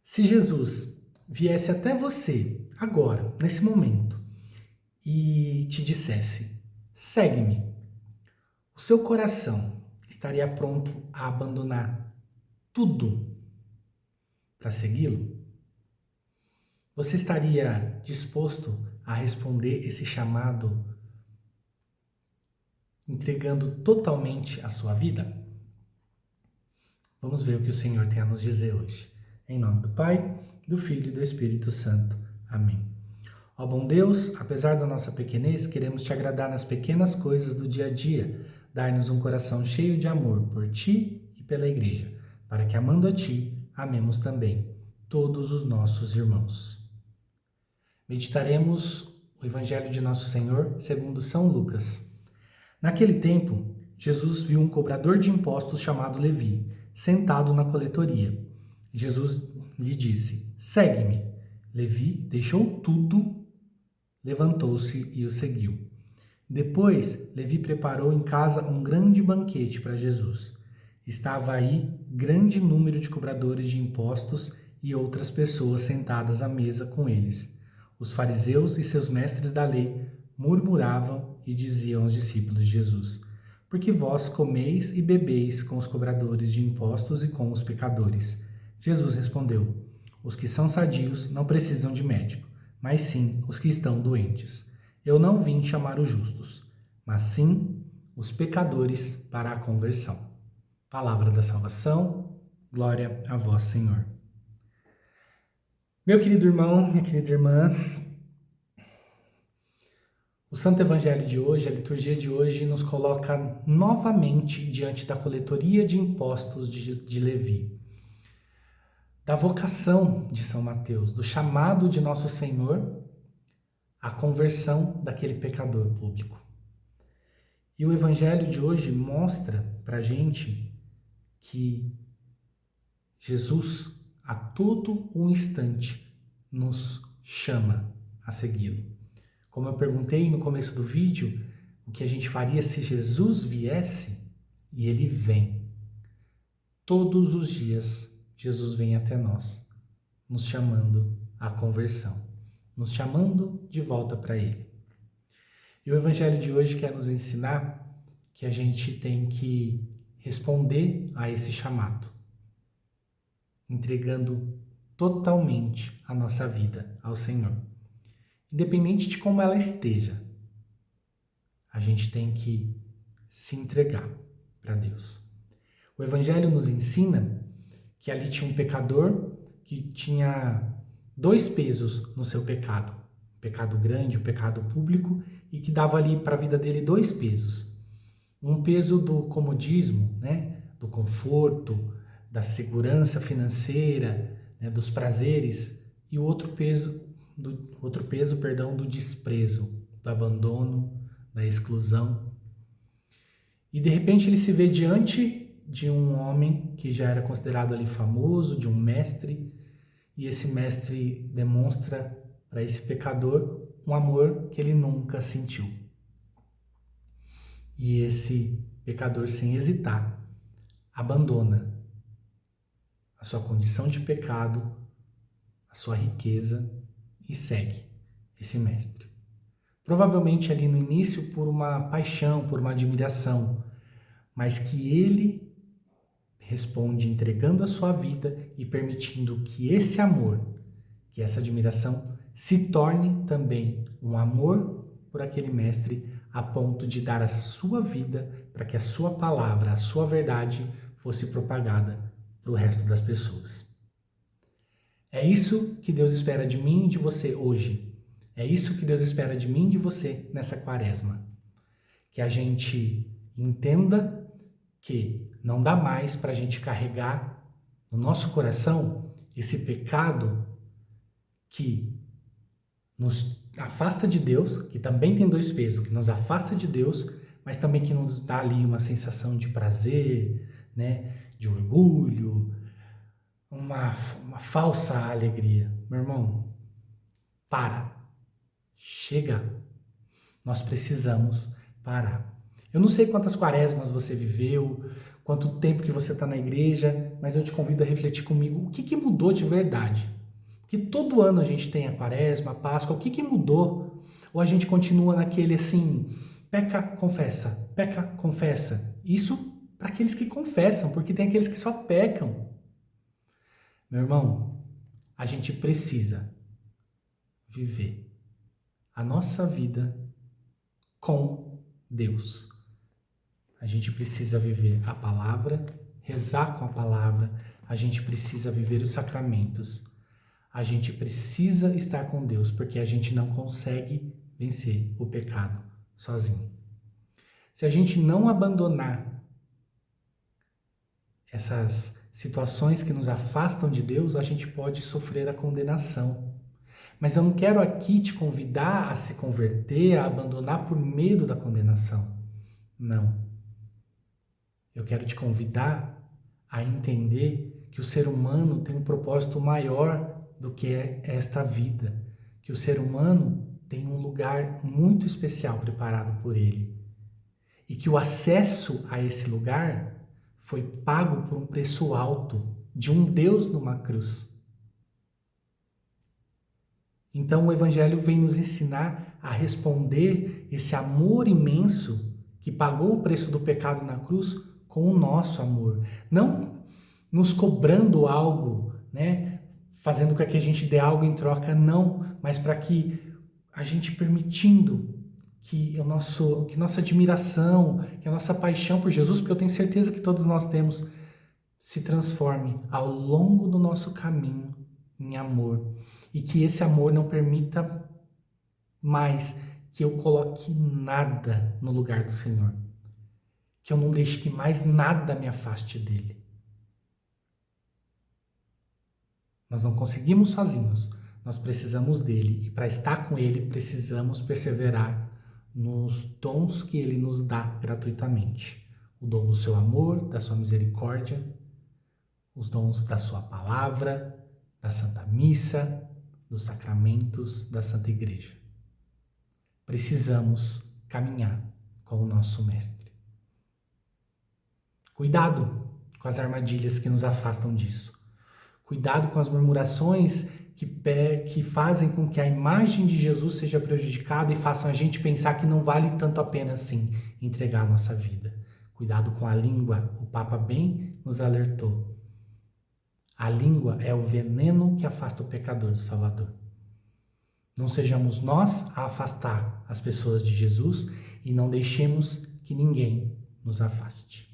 Se Jesus viesse até você agora, nesse momento, e te dissesse: segue-me, o seu coração estaria pronto a abandonar tudo para segui-lo? Você estaria disposto a responder esse chamado entregando totalmente a sua vida? Vamos ver o que o Senhor tem a nos dizer hoje. Em nome do Pai, do Filho e do Espírito Santo. Amém. Ó bom Deus, apesar da nossa pequenez, queremos te agradar nas pequenas coisas do dia a dia. Dar-nos um coração cheio de amor por ti e pela Igreja, para que, amando a ti, amemos também todos os nossos irmãos. Meditaremos o Evangelho de Nosso Senhor segundo São Lucas. Naquele tempo, Jesus viu um cobrador de impostos chamado Levi, sentado na coletoria. Jesus lhe disse: segue-me. Levi deixou tudo, levantou-se e o seguiu. Depois, Levi preparou em casa um grande banquete para Jesus. Estava aí grande número de cobradores de impostos e outras pessoas sentadas à mesa com eles. Os fariseus e seus mestres da lei murmuravam e diziam aos discípulos de Jesus: porque vós comeis e bebeis com os cobradores de impostos e com os pecadores. Jesus respondeu: os que são sadios não precisam de médico, mas sim os que estão doentes. Eu não vim chamar os justos, mas sim os pecadores para a conversão. Palavra da salvação, glória a vós, Senhor. Meu querido irmão, minha querida irmã, o Santo Evangelho de hoje, a liturgia de hoje, nos coloca novamente diante da coletoria de impostos de Levi, da vocação de São Mateus, do chamado de Nosso Senhor à conversão daquele pecador público. E o Evangelho de hoje mostra para a gente que Jesus, a todo um instante, nos chama a segui-lo. Como eu perguntei no começo do vídeo, o que a gente faria se Jesus viesse, e ele vem. Todos os dias, Jesus vem até nós, nos chamando à conversão, nos chamando de volta para ele. E o Evangelho de hoje quer nos ensinar que a gente tem que responder a esse chamado, entregando totalmente a nossa vida ao Senhor. Independente de como ela esteja, a gente tem que se entregar para Deus. O Evangelho nos ensina que ali tinha um pecador que tinha 2 pesos no seu pecado. Um pecado grande, um pecado público, e que dava ali para a vida dele 2 pesos. Um peso do comodismo, né? Do conforto, da segurança financeira, né? Dos prazeres, e o outro peso do desprezo, do abandono, da exclusão. E de repente ele se vê diante de um homem que já era considerado ali famoso, de um mestre, e esse mestre demonstra para esse pecador um amor que ele nunca sentiu. E esse pecador, sem hesitar, abandona a sua condição de pecado, a sua riqueza, e segue esse mestre. Provavelmente ali no início por uma paixão, por uma admiração, mas que ele responde entregando a sua vida e permitindo que esse amor, que essa admiração, se torne também um amor por aquele mestre, a ponto de dar a sua vida para que a sua palavra, a sua verdade fosse propagada para o resto das pessoas. É isso que Deus espera de mim e de você hoje. É isso que Deus espera de mim e de você nessa quaresma. Que a gente entenda que não dá mais para a gente carregar no nosso coração esse pecado que nos afasta de Deus, que também tem 2 pesos, que nos afasta de Deus, mas também que nos dá ali uma sensação de prazer, né, de orgulho, uma falsa alegria. Meu irmão, para. Chega. Nós precisamos parar. Eu não sei quantas quaresmas você viveu, quanto tempo que você está na igreja, mas eu te convido a refletir comigo o que mudou de verdade. Porque todo ano a gente tem a Quaresma, a Páscoa, o que mudou? Ou a gente continua naquele assim, peca, confessa, peca, confessa. Isso para aqueles que confessam, porque tem aqueles que só pecam. Meu irmão, a gente precisa viver a nossa vida com Deus. A gente precisa viver a palavra, rezar com a palavra, a gente precisa viver os sacramentos. A gente precisa estar com Deus, porque a gente não consegue vencer o pecado sozinho. Se a gente não abandonar essas situações que nos afastam de Deus, a gente pode sofrer a condenação. Mas eu não quero aqui te convidar a se converter, a abandonar por medo da condenação. Não. Eu quero te convidar a entender que o ser humano tem um propósito maior do que esta vida. Que o ser humano tem um lugar muito especial preparado por ele. E que o acesso a esse lugar foi pago por um preço alto de um Deus numa cruz. Então o Evangelho vem nos ensinar a responder esse amor imenso que pagou o preço do pecado na cruz com o nosso amor. Não nos cobrando algo, né? Fazendo com que a gente dê algo em troca, não. Mas para que a gente permitindo que nossa admiração, que a nossa paixão por Jesus, porque eu tenho certeza que todos nós temos, se transforme ao longo do nosso caminho em amor. E que esse amor não permita mais que eu coloque nada no lugar do Senhor. Que eu não deixe que mais nada me afaste dele. Nós não conseguimos sozinhos, nós precisamos dele. E para estar com ele, precisamos perseverar nos dons que ele nos dá gratuitamente. O dom do seu amor, da sua misericórdia, os dons da sua palavra, da Santa Missa, dos sacramentos da Santa Igreja. Precisamos caminhar com o nosso Mestre. Cuidado com as armadilhas que nos afastam disso. Cuidado com as murmurações que fazem com que a imagem de Jesus seja prejudicada e façam a gente pensar que não vale tanto a pena assim entregar a nossa vida. Cuidado com a língua, o Papa bem nos alertou. A língua é o veneno que afasta o pecador do Salvador. Não sejamos nós a afastar as pessoas de Jesus e não deixemos que ninguém nos afaste.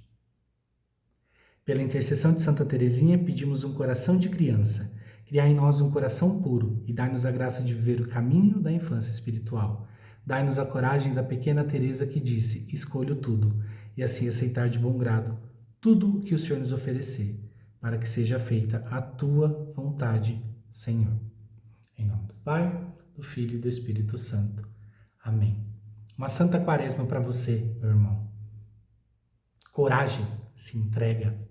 Pela intercessão de Santa Teresinha, pedimos um coração de criança, criar em nós um coração puro e dai-nos a graça de viver o caminho da infância espiritual. Dai-nos a coragem da pequena Teresa que disse, escolho tudo, e assim aceitar de bom grado tudo o que o Senhor nos oferecer, para que seja feita a tua vontade, Senhor. Em nome do Pai, do Filho e do Espírito Santo. Amém. Uma santa quaresma para você, meu irmão. Coragem, se entrega.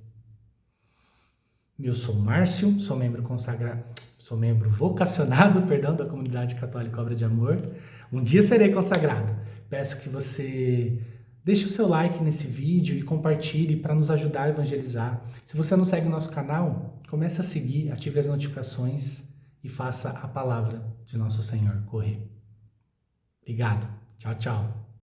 Eu sou Márcio, sou membro vocacionado, da Comunidade Católica Obra de Amor. Um dia serei consagrado. Peço que você deixe o seu like nesse vídeo e compartilhe para nos ajudar a evangelizar. Se você não segue o nosso canal, comece a seguir, ative as notificações e faça a palavra de nosso Senhor correr. Obrigado. Tchau, tchau.